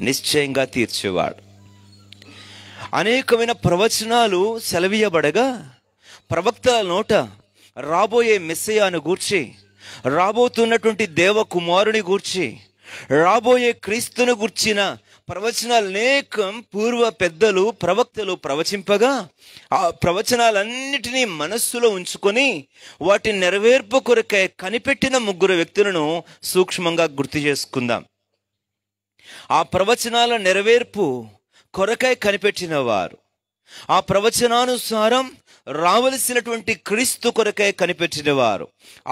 నిశ్చయంగా తీర్చేవాడు. అనేకమైన ప్రవచనాలు సెలవీయబడగా ప్రవక్తల నోట రాబోయే మెస్సయాను గూర్చి, రాబోతున్నటువంటి దేవకుమారుని గూర్చి, రాబోయే క్రీస్తును గూర్చిన ప్రవచనాలు అనేకం పూర్వ పెద్దలు ప్రవక్తలు ప్రవచింపగా ఆ ప్రవచనాలన్నిటినీ మనస్సులో ఉంచుకొని వాటి నెరవేర్పు కొరకై కనిపెట్టిన 3 వ్యక్తులను సూక్ష్మంగా గుర్తు చేసుకుందాం. ఆ ప్రవచనాల నెరవేర్పు కొరకై కనిపెట్టిన వారు, ఆ ప్రవచనానుసారం రావలసినటువంటి క్రీస్తు కొరకై కనిపెట్టిన వారు,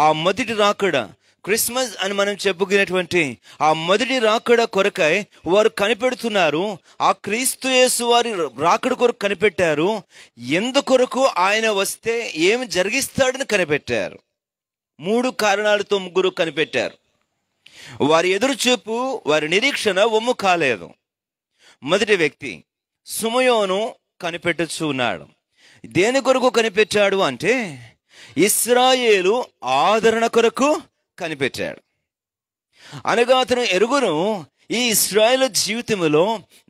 ఆ మొదటి రాకడ క్రిస్మస్ అని మనం చెప్పుకునేటువంటి ఆ మొదటి రాకడ కొరకై వారు కనిపెడుతున్నారు. ఆ క్రీస్తు యేసు వారి రాకడ కొరకు కనిపెట్టారు. ఎందుకొరకు ఆయన వస్తే ఏమి జరిగిస్తాడని కనిపెట్టారు. 3 కారణాలతో 3 కనిపెట్టారు. వారి ఎదురుచూపు, వారి నిరీక్షణ ఒమ్ము కాలేదు. మొదటి వ్యక్తి సుమయోను కనిపెట్టుచూ ఉన్నాడు. దేని కొరకు కనిపెట్టాడు అంటే ఇశ్రాయేలు ఆదరణ కొరకు కనిపెట్టాడు. అనగా అతను ఎరుగును ఈ ఇశ్రాయేలు జీవితంలో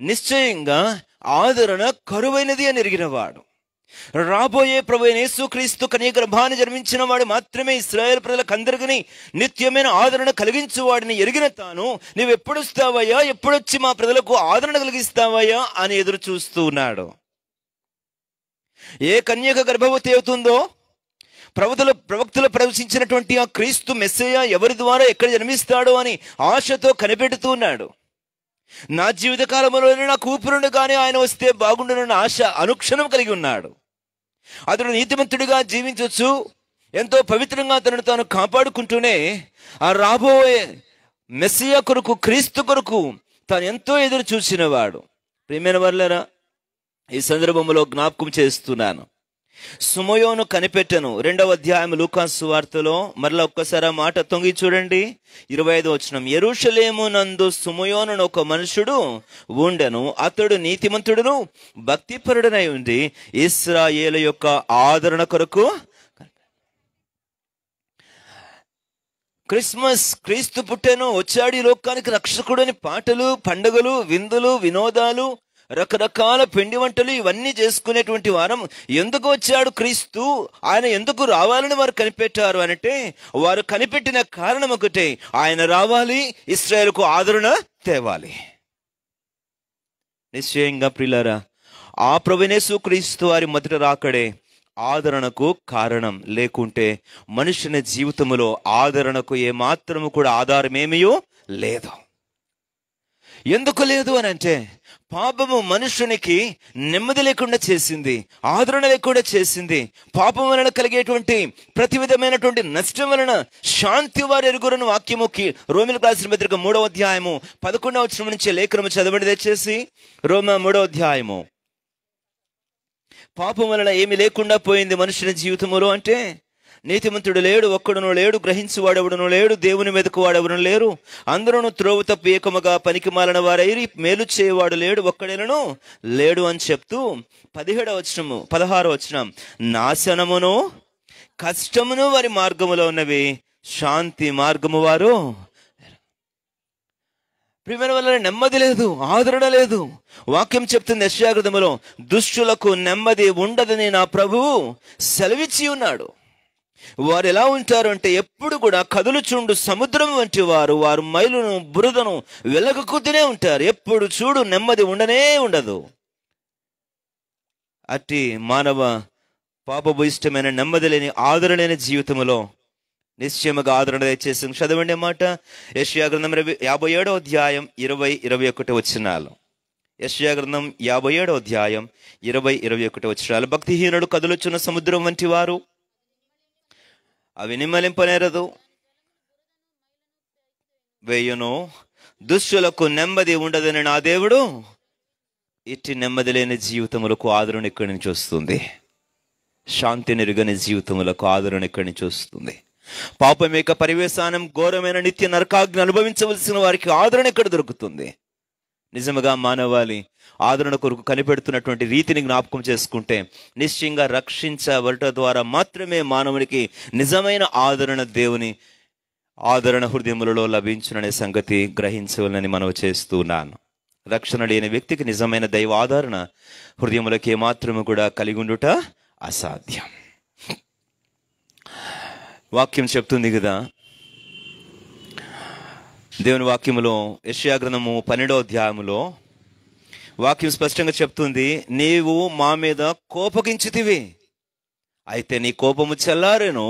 నిశ్చయంగా ఆదరణ కరువైనది అని ఎరిగినవాడు. రాబోయే ప్రభువైన యేసుక్రీస్తు కన్య గర్భాన్ని జన్మించిన వాడు మాత్రమే ఇశ్రాయేలు ప్రజలకు అందరికీ నిత్యమైన ఆదరణ కలిగించేవాడిని ఎరిగిన తాను, నువ్వు ఎప్పుడు వస్తావయ్యా, ఎప్పుడొచ్చి మా ప్రజలకు ఆదరణ కలిగిస్తావయ్యా అని ఎదురు చూస్తూ ఉన్నాడు. ఏ కన్యక గర్భవతి అవుతుందో ప్రవక్తలు ప్రవచించినటువంటి ఆ క్రీస్తు మెస్సయ్య ఎవరి ద్వారా ఎక్కడ జన్మిస్తాడో అని ఆశతో కనిపెడుతూ ఉన్నాడు. నా జీవిత కాలంలోనే నాకు ఊపిరుండు కానీ ఆయన వస్తే బాగుండునన్న ఆశ అనుక్షణం కలిగి ఉన్నాడు. అతడు నీతిమంతుడిగా జీవించవచ్చు, ఎంతో పవిత్రంగా తనను తాను కాపాడుకుంటూనే ఆ రాబోయే మెస్సయ్య కొరకు, క్రీస్తు కొరకు తాను ఎంతో ఎదురు చూసినవాడు. ప్రియమైన వారులారా, ఈ సందర్భంలో జ్ఞాపకం చేస్తున్నాను, సుమయోను కనిపెట్టను. 2వ అధ్యాయం లూకాసు సువార్తలో మరలా ఒక్కసారి ఆ మాట తొంగి చూడండి. 25వ వచనం, యెరూషలేము నందు సుమయోను ఒక మనుషుడు ఉండెను. అతడు నీతిమంతుడును భక్తిపరుడనై ఉండి ఇశ్రాయేలు యొక్క ఆదరణ కొరకు. క్రిస్మస్, క్రీస్తు పుట్టెను, వచ్చాడు ఈ లోకానికి రక్షకుడని పాటలు, పండుగలు, విందులు, వినోదాలు, రకరకాల పిండి వంటలు ఇవన్నీ చేసుకునేటువంటి వారం ఎందుకు వచ్చాడు క్రీస్తు, ఆయన ఎందుకు రావాలని వారు కనిపెట్టారు అంటే వారు కనిపెట్టిన కారణం ఒకటే, ఆయన రావాలి, ఇశ్రాయేలుకు ఆదరణ తేవాలి. నిశ్చయంగా ప్రియులారా, ఆ ప్రభువైన యేసుక్రీస్తు వారి మొదట రాకడే ఆదరణకు కారణం. లేకుంటే మనుషుని జీవితంలో ఆదరణకు ఏమాత్రము కూడా ఆధారమేమీ లేదు. ఎందుకు లేదు అని అంటే పాపము మనుషునికి నెమ్మది లేకుండా చేసింది, ఆదరణ లేకుండా చేసింది. పాపం వలన కలిగేటువంటి ప్రతి విధమైనటువంటి నష్టం వలన శాంతి వారు ఎరుగురని వాక్యముకి రోమిలకు రాసిన పత్రిక 3వ అధ్యాయము 11వ వచనం నుంచి లేఖనము చదవండి దయచేసి. రోమా 3వ అధ్యాయము. పాపం వలన ఏమి లేకుండా పోయింది మనుషుని జీవితంలో అంటే నీతిమంతుడు లేడు, ఒక్కడును లేడు, గ్రహించువాడెవడును లేడు, దేవుని వెతుకువాడెవరు లేరు, అందరూ త్రోవ తప్పు ఏకముగా పనికి మాలిన వారైరి, మేలు చేయవాడు లేడు, ఒక్కడేనను లేడు అని చెప్తూ 16వ వచనం, నాశనమును కష్టమును వారి మార్గములో ఉన్నవి, శాంతి మార్గము వారు. ప్రియమైన వల్ల నెమ్మది లేదు, ఆదరణ లేదు. వాక్యం చెప్తుంది యెషయా గ్రంథములో, దుష్టులకు నెమ్మది ఉండదని నా ప్రభువు సెలవిచ్చి ఉన్నాడు. వారు ఎలా ఉంటారు అంటే ఎప్పుడు కూడా కదులుచుండు సముద్రం వంటి వారు, వారు మైలును బురదను వెలగకుతూనే ఉంటారు. ఎప్పుడు చూడు నెమ్మది ఉండనే ఉండదు. అట్టి మానవ పాపభూయిష్టమైన నెమ్మది లేని ఆదరణ లేని జీవితంలో నిశ్చయముగా ఆదరణ దయచేసి చదవండి మాట. యెషయా గ్రంథం 57వ అధ్యాయం 20-21 వచనాలు. యెషయా గ్రంథం 57వ అధ్యాయం 20-21 వచనాలు. భక్తిహీనుడు కదులుచున్న సముద్రం వంటి వారు, అవి నిమ్మలింపనేరదు, వేయును, దుష్టులకు నెమ్మది ఉండదని నా దేవుడు. ఇట్టి నెమ్మది లేని జీవితములకు ఆదరణ ఎక్కడి నుంచి వస్తుంది? శాంతి నిరుగని జీవితములకు ఆదరణ ఎక్కడి నుంచి వస్తుంది? పాపం యొక్క పరివేశానం, ఘోరమైన నిత్య నరకాగ్ని అనుభవించవలసిన వారికి ఆదరణ ఎక్కడ దొరుకుతుంది? నిజముగా మానవాళి ఆదరణ కొరకు కనిపెడుతున్నటువంటి రీతిని జ్ఞాపకం చేసుకుంటే నిశ్చయంగా రక్షించబడట ద్వారా మాత్రమే మానవునికి నిజమైన ఆదరణ, దేవుని ఆదరణ హృదయములలో లభించుననే సంగతి గ్రహించవాలని మనవి చేస్తున్నాను. రక్షణ లేని వ్యక్తికి నిజమైన దైవ ఆదరణ హృదయములకు ఏమాత్రము కూడా కలిగి ఉండుట అసాధ్యం. వాక్యం చెప్తుంది కదా, దేవుని వాక్యములో యెషయా గ్రంథము 12వ అధ్యాయములో వాక్యం స్పష్టంగా చెప్తుంది, నీవు మా మీద కోపగించితివి, అయితే నీ కోపము చల్లారెను,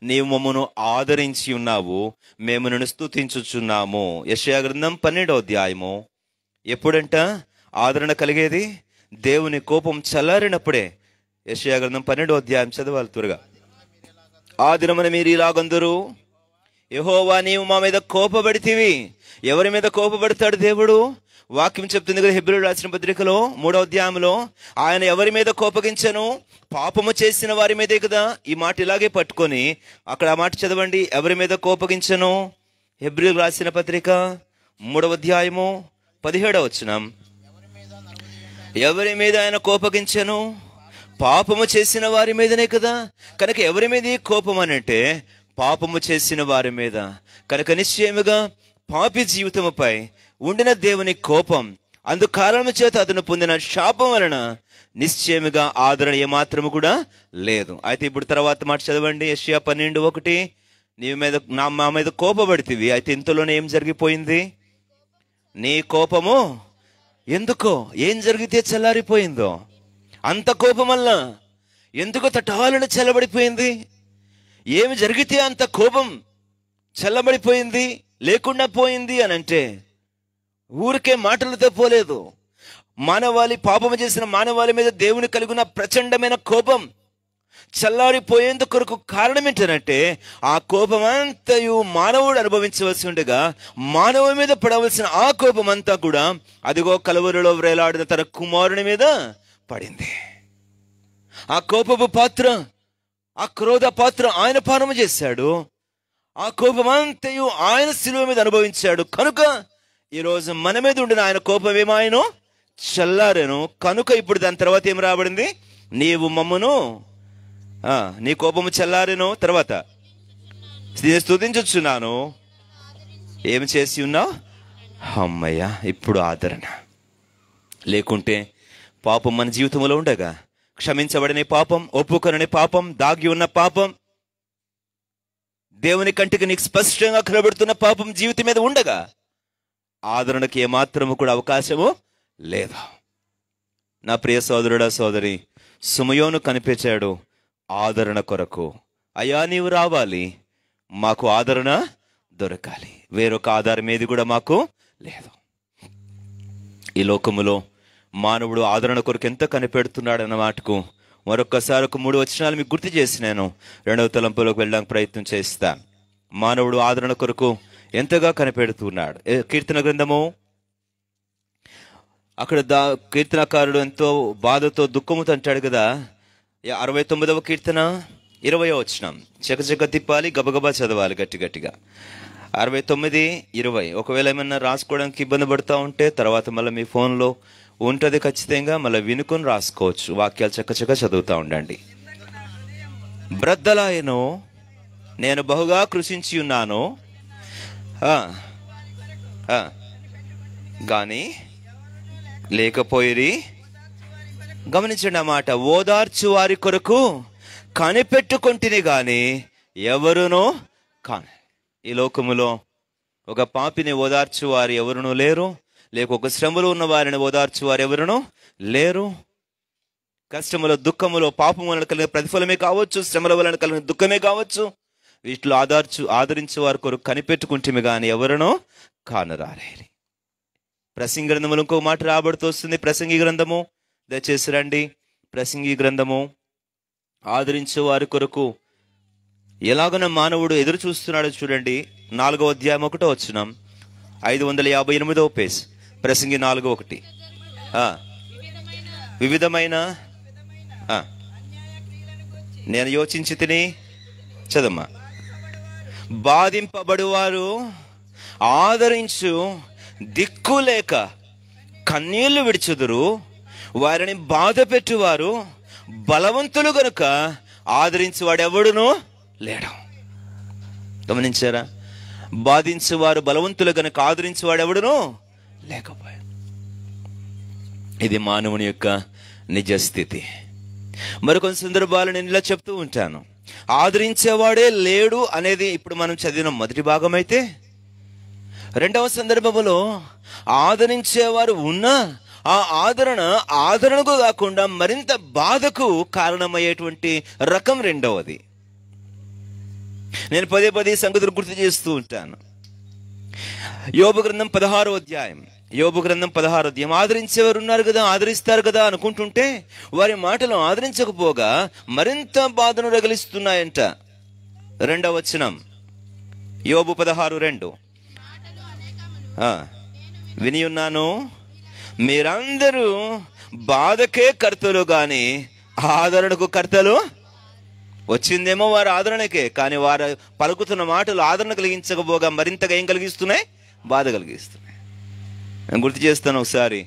నీవు మమ్మను ఆదరించి ఉన్నావు, మేము నిన్ను స్తుతించుచున్నాము. యెషయా గ్రంథం 12వ అధ్యాయము. ఎప్పుడంట ఆదరణ కలిగేది? దేవుని కోపం చల్లారినప్పుడే. యెషయా గ్రంథం 12వ అధ్యాయం చదవాలి త్వరగా. ఆ దినమున మీరు ఇలాగందరూ, యెహోవా నీవు మా మీద కోపపడితివి. ఎవరి మీద కోపపడతాడు దేవుడు? వాక్యం చెప్తుంది కదా హెబ్రీయులకు రాసిన పత్రికలో 3వ అధ్యాయంలో, ఆయన ఎవరి మీద కోపగించను? పాపము చేసిన వారి మీదే కదా. ఈ మాట ఇలాగే పట్టుకొని అక్కడ ఆ మాట చదవండి. ఎవరి మీద కోపగించను? హెబ్రీయులకు రాసిన పత్రిక 3వ అధ్యాయము 17వ వచనం. ఎవరి మీద ఆయన కోపగించను? పాపము చేసిన వారి మీదనే కదా. కనుక ఎవరి మీద కోపం అని అంటే పాపము చేసిన వారి మీద. కనుక నిశ్చయముగా పాపి జీవితముపై ఉండిన దేవుని కోపం, అందు కారణము చేత అతను పొందిన శాపం వలన నిశ్చయముగా ఆదరణ ఏమాత్రము కూడా లేదు. అయితే ఇప్పుడు తర్వాత మాట చదవండి. యెషయా 12:1, నీవు మీద మా మీద కోపపడితివి, అయితే ఇంతలోనే ఏం జరిగిపోయింది? నీ కోపము ఎందుకో, ఏం జరిగితే చల్లారిపోయిందో? అంత కోపం వల్ల ఎందుకు తటాలను చల్లబడిపోయింది? ఏమి జరిగితే అంత కోపం చల్లబడిపోయింది, లేకుండా పోయింది అని అంటే ఊరికే మాటలతో పోలేదు. మానవాళి, పాపము చేసిన మానవాళి మీద దేవుని కలిగిన ప్రచండమైన కోపం చల్లారిపోయేందుకు కొరకు కారణం ఏంటంటే ఆ కోపం అంతయు మానవుడు అనుభవించవలసి ఉండగా మానవుడి మీద పడవలసిన ఆ కోపం అంతా కూడా అదిగో కలువరిలో వ్రేలాడిన తన కుమారుని మీద పడింది. ఆ కోపపు పాత్ర, ఆ క్రోధ పాత్ర ఆయన పానము చేశాడు. ఆ కోపం అంతయు ఆయన శిలువ మీద అనుభవించాడు. కనుక ఈరోజు మన మీద ఉండిన ఆయన కోపం ఏమాయను? చల్లారెను. కనుక ఇప్పుడు దాని తర్వాత ఏం రాబడింది? నీవు మమ్మను, నీ కోపము చల్లారెను, తర్వాత స్తుతించుచున్నాను. ఏమి చేసి ఉన్నావు? అమ్మయ్య, ఇప్పుడు ఆదరణ. లేకుంటే పాపం మన జీవితంలో ఉండగా, క్షమించబడని పాపం, ఒప్పుకొనని పాపం, దాగి ఉన్న పాపం, దేవుని కంటికి నీకు స్పష్టంగా కనబడుతున్న పాపం జీవితం మీద ఉండగా ఆదరణకి ఏమాత్రము కూడా అవకాశము లేదు. నా ప్రియ సోదరుడా, సోదరి, సుమయోను కనిపించాడు ఆదరణ కొరకు. అయ్యా నీవు రావాలి, మాకు ఆదరణ దొరకాలి, వేరొక ఆధారం ఏది కూడా మాకు లేదు. ఈ లోకములో మానవుడు ఆదరణ కొరకు ఎంత కనిపెడుతున్నాడు అన్న మాటకు మరొక్కసారి ఒక 3 వచనాలు మీకు గుర్తు చేసి నేను 2వ తలంపులోకి వెళ్ళడానికి ప్రయత్నం చేస్తా. మానవుడు ఆదరణ కొరకు ఎంతగా కనిపెడుతున్నాడు. కీర్తన గ్రంథము, అక్కడ కీర్తనకారుడు ఎంతో బాధతో దుఃఖముతో అంటాడు కదా. 69వ కీర్తన 20వ వచనం. చకచక తిప్పాలి, గబగబా చదవాలి గట్టి గట్టిగా. 69:20. ఒకవేళ ఏమన్నా రాసుకోవడానికి ఇబ్బంది పడుతూ ఉంటే తర్వాత మళ్ళీ మీ ఫోన్లో ఉంటుంది ఖచ్చితంగా, మళ్ళీ వినుకొని రాసుకోవచ్చు. వాక్యాలు చక్కచక్క చదువుతూ ఉండండి. బ్రద్దలాయను, నేను బహుగా కృషించి ఉన్నాను కానీ లేకపోయిరి. గమనించండి ఆ మాట. ఓదార్చు వారి కొరకు కనిపెట్టుకొంటిని గాని ఎవరునూ కాని. ఈ లోకములో ఒక పాపిని ఓదార్చు వారు ఎవరునూ లేరు, లేక ఒక శ్రమలో ఉన్న వారిని ఓదార్చు వారు ఎవరునూ లేరు. కష్టములో, దుఃఖములో, పాపము వలన కలిగిన ప్రతిఫలమే కావచ్చు, శ్రమల వలన కలిగిన దుఃఖమే కావచ్చు, వీటిలో ఆదరించే వారి కొరకు కనిపెట్టుకుంటే కానీ ఎవరునూ కానరారేరి. ప్రసంగి గ్రంథములు ఇంకో మాట రాబడుతూ వస్తుంది. ప్రసంగి గ్రంథము, దయచేసి రండి. ప్రసంగి గ్రంథము, ఆదరించే వారి కొరకు ఎలాగన మానవుడు ఎదురు చూస్తున్నాడో చూడండి. 4వ అధ్యాయం 1వ వచనం, 558వ పేజ్. ప్రసంగి 4:1. వివిధమైన నేను యోచించి తిని చదమ్మా. బాధింపబడువారు ఆదరించు దిక్కు లేక కన్నీళ్లు విడిచుదురు, వారిని బాధ పెట్టువారు బలవంతులు గనుక ఆదరించేవాడు ఎవడునూ లేడు. గమనించారా? బాధించేవారు బలవంతులు గనుక ఆదరించేవాడు ఎవడునూ లేకపోయాడు. ఇది మానవుని యొక్క నిజస్థితి. మరికొన్ని సందర్భాలు నేను ఇలా చెప్తూ ఉంటాను. ఆదరించేవాడే లేడు అనేది ఇప్పుడు మనం చదివిన మొదటి భాగం అయితే, రెండవ సందర్భంలో ఆదరించేవారు ఉన్నా ఆ ఆదరణకు కాకుండా మరింత బాధకు కారణమయ్యేటువంటి రకం రెండవది. నేను పదే పదే సంగతులు గుర్తు చేస్తూ ఉంటాను. యోబు గ్రంథం 16వ అధ్యాయం. ఆదరించేవారు ఉన్నారు కదా, ఆదరిస్తారు కదా అనుకుంటుంటే వారి మాటలు ఆదరించకపోగా మరింత బాధను రగిలిస్తున్నాయంట. 2వ వచనం, యోబు 16:2. విని ఉన్నాను, మీరందరూ బాధకే కర్తలు గాని ఆదరణకు కర్తలు. వచ్చిందేమో వారి ఆదరణకే, కానీ వారు పలుకుతున్న మాటలు ఆదరణ కలిగించకపోగా మరింతగా ఏం కలిగిస్తున్నాయి? బాధ కలిగిస్తున్నాయి. నేను గుర్తు చేస్తాను, ఒకసారి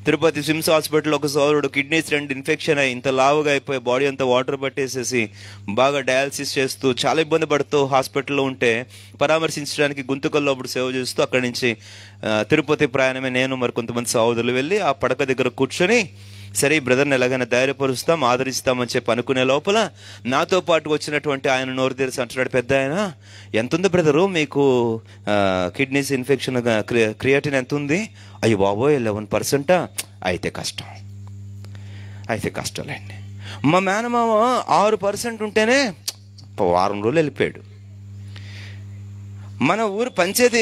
తిరుపతి స్విమ్స్ హాస్పిటల్లో ఒక సోదరుడు కిడ్నీస్ 2 ఇన్ఫెక్షన్ అయ్యి ఇంత లావుగా అయిపోయి బాడీ అంతా వాటర్ పట్టేసేసి బాగా డయాలసిస్ చేస్తూ చాలా ఇబ్బంది పడుతూ హాస్పిటల్లో ఉంటే పరామర్శించడానికి గుంతకల్లో అప్పుడు సేవ చేస్తూ అక్కడి నుంచి తిరుపతి ప్రయాణమే నేను మరి కొంతమంది సహోదరులు వెళ్ళి ఆ పడక దగ్గర కూర్చొని, సరే ఈ బ్రదర్ని ఎలాగైనా ధైర్యపరుస్తాం, ఆదరిస్తామని చెప్పి అనుకునే లోపల నాతో పాటు వచ్చినటువంటి ఆయన నోరు తెరిచి అంటున్నాడు, పెద్ద ఆయన, ఎంత ఉంది బ్రదరు మీకు కిడ్నీస్ ఇన్ఫెక్షన్, క్రియాటిన్ ఎంత ఉంది? అయ్యో బాబోయ్ 11%. అయితే కష్టంలేండి. మా మేనమామ 6% ఉంటేనే వారం రోజులు వెళ్ళిపోయాడు. మన ఊరు పంచాయతీ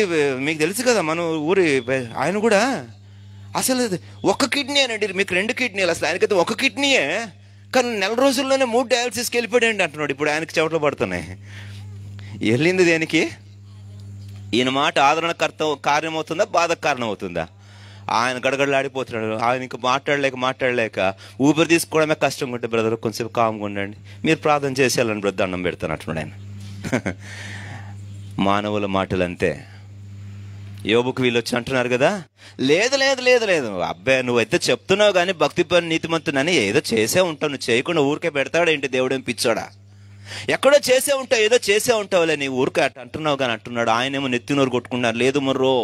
మీకు తెలుసు కదా, మన ఊరి ఆయన కూడా అసలు ఒక కిడ్నీ అనండి, మీకు 2 కిడ్నీలు, అసలు ఆయనకైతే ఒక కిడ్నీయే, కానీ 4 రోజుల్లోనే 3 డయాలసిస్కి వెళ్ళిపోయాడు అంటున్నాడు. ఇప్పుడు ఆయనకి చెమటలు పడుతున్నాయి. వెళ్ళింది దేనికి? ఈయన మాట ఆదరణకర్త కారణమవుతుందా, బాధకు కారణమవుతుందా? ఆయన గడగడలాడిపోతున్నాడు. ఆయన ఇంకా మాట్లాడలేక ఊపిరి తీసుకోవడమే కష్టంగా ఉంటే, బ్రదర్ కొంచెం కామ్గా ఉండండి, మీరు ప్రార్థన చేసేయాలని బ్రదర్ దండం పెడతాను అంటున్నాడు ఆయన. మానవుల మాటలు అంతే. యోబుకు వీళ్ళు వచ్చి అంటున్నారు కదా, లేదు అబ్బాయి నువ్వైతే చెప్తున్నావు కానీ భక్తి పని నీతిమంతునని ఏదో చేసే ఉంటావు, నువ్వు చేయకుండా ఊరికే పెడతాడేంటి దేవుడేం పిచ్చోడా, ఎక్కడో చేసే ఉంటావు, ఏదో చేసే ఉంటావులే, నీ ఊరికే అంటున్నావు కానీ అంటున్నాడు. ఆయనేమో నెత్తినోరు కొట్టుకున్నారు, లేదు మర్రో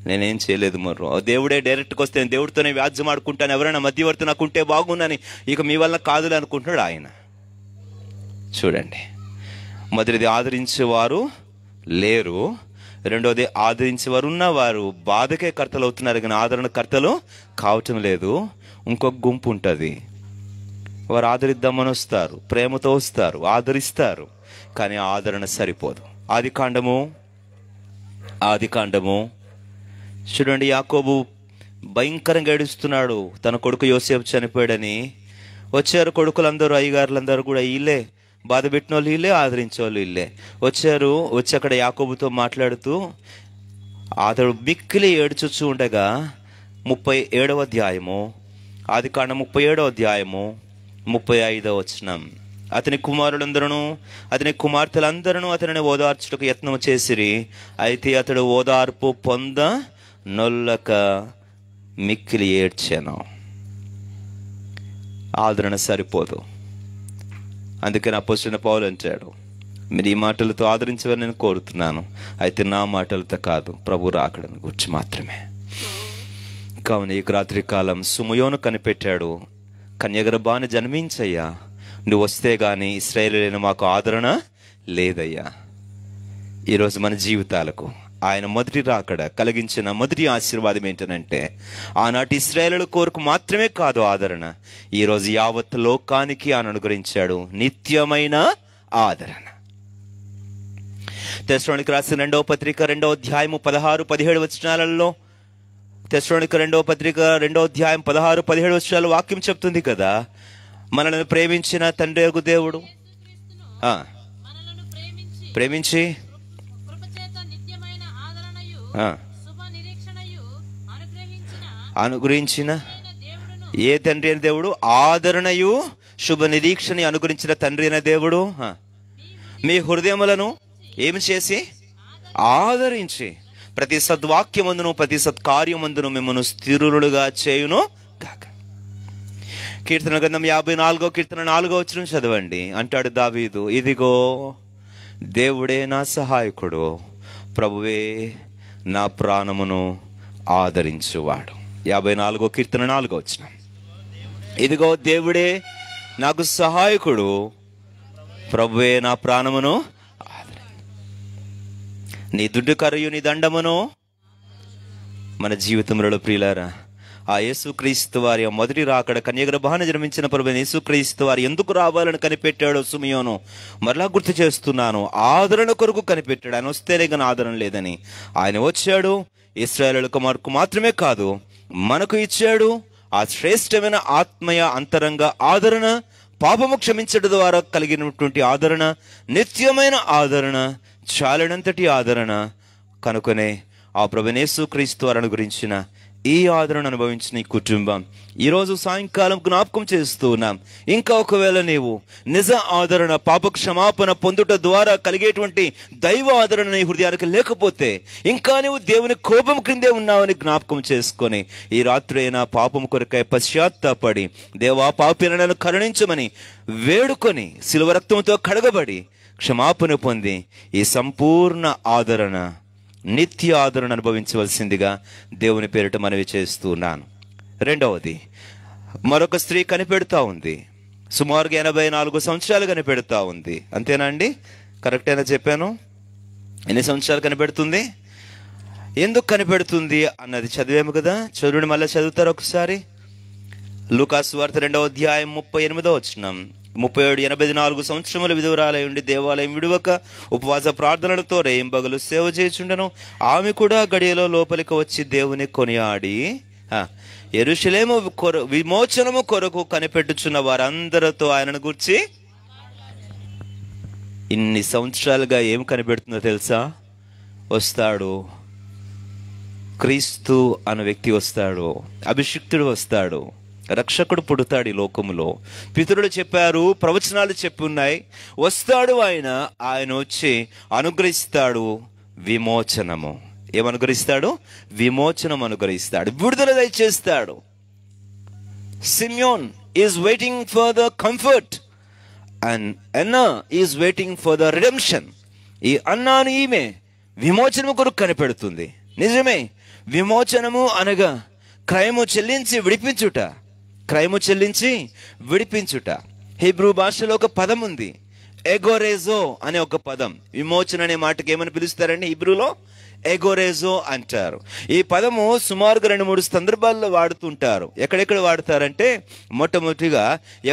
నేనేం చేయలేదు మర్రో, దేవుడే డైరెక్ట్గా వస్తే నేను దేవుడితోనే వ్యాజ్యం ఆడుకుంటాను, ఎవరైనా మధ్యవర్తి నాకు ఉంటే బాగుందని, ఇక మీ వల్ల కాదులే అనుకుంటున్నాడు ఆయన. చూడండి, మొదటిది ఆదరించేవారు లేరు, రెండోది ఆదరించేవారు ఉన్నవారు బాధకే కర్తలు అవుతున్నారు కానీ ఆదరణ కర్తలు కావటం లేదు. ఇంకొక గుంపు ఉంటుంది, వారు ఆదరిద్దామని వస్తారు, ప్రేమతో వస్తారు, ఆదరిస్తారు, కానీ ఆదరణ సరిపోదు. ఆదికాండము చూడండి, యాకోబు భయంకరంగా ఏడుస్తున్నాడు, తన కొడుకు యోసేపు చనిపోయాడని. వచ్చారు కొడుకులందరూ, అయ్యగారులందరూ కూడా, వీళ్ళే బాధ పెట్టిన వాళ్ళు వీళ్ళే, ఆదరించే వాళ్ళు వీళ్ళే వచ్చి అక్కడ యాకోబుతో మాట్లాడుతూ అతడు మిక్కిలి ఏడ్చుచూ ఉండగా 37వ అధ్యాయము, ఆదికాండం 37వ అధ్యాయము 35వ వచనం, అతని కుమారులందరూ అతని కుమార్తెలందరూ అతనిని ఓదార్చుటకు యత్నం చేసిరి, అయితే అతడు ఓదార్పు పొంద నొల్లక మిక్కిలి ఏడ్చాను. ఆదరణ సరిపోదు. అందుకని అపోస్తలుడైన పౌలు అంటాడు, మీరు ఈ మాటలతో ఆదరించవని నేను కోరుతున్నాను, అయితే నా మాటలతో కాదు, ప్రభు రాకడని గురించి మాత్రమే. కావున ఈ రాత్రి కాలం సుమయోను కనిపెట్టాడు, కన్యగర్భాన్ని జన్మించయ్యా, నువ్వు వస్తే గాని ఇశ్రాయేలీయులైన మాకు ఆదరణ లేదయ్యా. ఈరోజు మన జీవితాలకు ఆయన మొదటి రాకడ కలిగించిన మొదటి ఆశీర్వాదం ఏంటనంటే, ఆనాటి ఇశ్రాయేలుల కోరిక మాత్రమే కాదు ఆదరణ, ఈరోజు యావత్ లోకానికి ఆయన అనుగ్రహించాడు నిత్యమైన ఆదరణ. తెస్సలోనికీ రాసిన 2వ పత్రిక 2వ అధ్యాయము 16-17 వచనాలలో, తెస్సలోనికీ 2వ పత్రిక 2వ అధ్యాయం 16-17 వచనాల వాక్యం చెప్తుంది కదా, మనల్ని ప్రేమించిన తండ్రి యొక్క దేవుడు ప్రేమించి అనుగ్రహించిన ఏ తండ్రి అయిన దేవుడు? ఆదరణయు శుభ నిరీక్షణ అనుగ్రహించిన తండ్రి అయిన దేవుడు మీ హృదయములను ఏమి చేసి ఆదరించి ప్రతి సద్వాక్యమందును ప్రతి సత్కార్యమందును మిమ్మల్ని స్థిరులుగా చేయును కాక. కీర్తన గ్రంథం 54వ కీర్తన 4వ వచనం చదవండి. అంటాడు దావీదు, ఇదిగో దేవుడే నా సహాయకుడు, ప్రభువే నా ప్రాణమును ఆదరించువాడు. 54వ కీర్తన 4వ వచనం. ఇదిగో దేవుడే నాకు సహాయకుడు, ప్రభువే నా ప్రాణమును నీ దుడ్డు కరయు నీ దండమును. మన జీవితంలో ప్రియులారా, ఆ యేసుక్రీస్తు వారి మొదటి రాకడ కన్యగర్భాన జన్మించిన ప్రభువైన యేసుక్రీస్తు వారు ఎందుకు రావాలని కనిపెట్టాడో సిమియోను మరలా గుర్తు చేస్తున్నాను. ఆదరణ కొరకు కనిపెట్టాడు. ఆయన వస్తేనే కానీ ఆదరణ లేదని. ఆయన వచ్చాడు, ఇశ్రాయేలులకు మనకు మాత్రమే కాదు మనకు ఇచ్చాడు ఆ శ్రేష్టమైన ఆత్మీయ అంతరంగ ఆదరణ, పాపము క్షమించడం ద్వారా కలిగినటువంటి ఆదరణ, నిత్యమైన ఆదరణ, చాలినంతటి ఆదరణ. కనుకనే ఆ ప్రభువైన యేసుక్రీస్తు వారిని గురించిన ఈ ఆదరణ అనుభవించిన ఈ కుటుంబం ఈరోజు సాయంకాలం జ్ఞాపకం చేస్తూ ఉన్నాం. ఇంకా ఒకవేళ నీవు నిజ ఆదరణ, పాప క్షమాపణ పొందుట ద్వారా కలిగేటువంటి దైవ ఆదరణ నీ హృదయానికి లేకపోతే, ఇంకా నీవు దేవుని కోపం క్రిందే ఉన్నావని జ్ఞాపకం చేసుకొని ఈ రాత్రి అయినా పాపం కొరకై పశ్చాత్తాపడి దేవా పాపిని నన్ను కరుణించమని వేడుకొని శిలువ రక్తంతో కడగబడి క్షమాపణ పొంది ఈ సంపూర్ణ ఆదరణ, నిత్య ఆదరణ అనుభవించవలసిందిగా దేవుని పేరిట మనవి చేస్తున్నాను. రెండవది, మరొక స్త్రీ కనిపెడతా ఉంది. సుమారుగా 84 సంవత్సరాలు కనిపెడతా ఉంది. అంతేనా అండి? కరెక్టేనా చెప్పాను? ఎన్ని సంవత్సరాలు కనిపెడుతుంది? ఎందుకు కనిపెడుతుంది అన్నది చదివాము కదా. చదువుని మళ్ళీ చదువుతారు ఒకసారి. లూకా సువార్త 2వ అధ్యాయం 38వ వచనం. 37-84 సంవత్సరముల విధురాలై ఉండి దేవాలయం విడువక ఉపవాస ప్రార్థనలతో రేయింబగలు సేవ చేయుచుండెను. ఆమె కూడా గడియలో లోపలికి వచ్చి దేవుని కొనియాడి యెరూషలేము విమోచనము కొరకు కనిపెట్టుచున్న వారందరితో ఆయనను గూర్చి. ఇన్ని సంవత్సరాలుగా ఏం కనిపెడుతుందో తెలుసా? వస్తాడు, క్రీస్తు అనే వ్యక్తి వస్తాడు, అభిషిక్తుడు వస్తాడు, రక్షకుడు పుడతాడు ఈ లోకములో. పితరులు చెప్పారు, ప్రవచనాలు చెప్పి ఉన్నాయి. వస్తాడు ఆయన వచ్చి అనుగ్రహిస్తాడు విమోచనము. ఏమనుగ్రహిస్తాడు? విమోచనం అనుగ్రహిస్తాడు, విడుదల దయచేస్తాడు. Simeon is waiting for the comfort and Anna is waiting for the redemption. ఈ అన్నాను ఈమె విమోచనము కొరకు కనిపెడుతుంది. నిజమే, విమోచనము అనగా క్రయము చెల్లించి విడిపించుట. క్రయము చెల్లించి విడిపించుట. హీబ్రూ భాషలో ఒక పదం ఉంది, ఎగోరేజో అనే ఒక పదం. విమోచన అనే మాటకి ఏమని పిలుస్తారండి హీబ్రూలో? ఎగోరేజో అంటారు. ఈ పదము సుమారుగా 2-3 సందర్భాల్లో వాడుతుంటారు. ఎక్కడెక్కడ వాడతారంటే, మొట్టమొదటిగా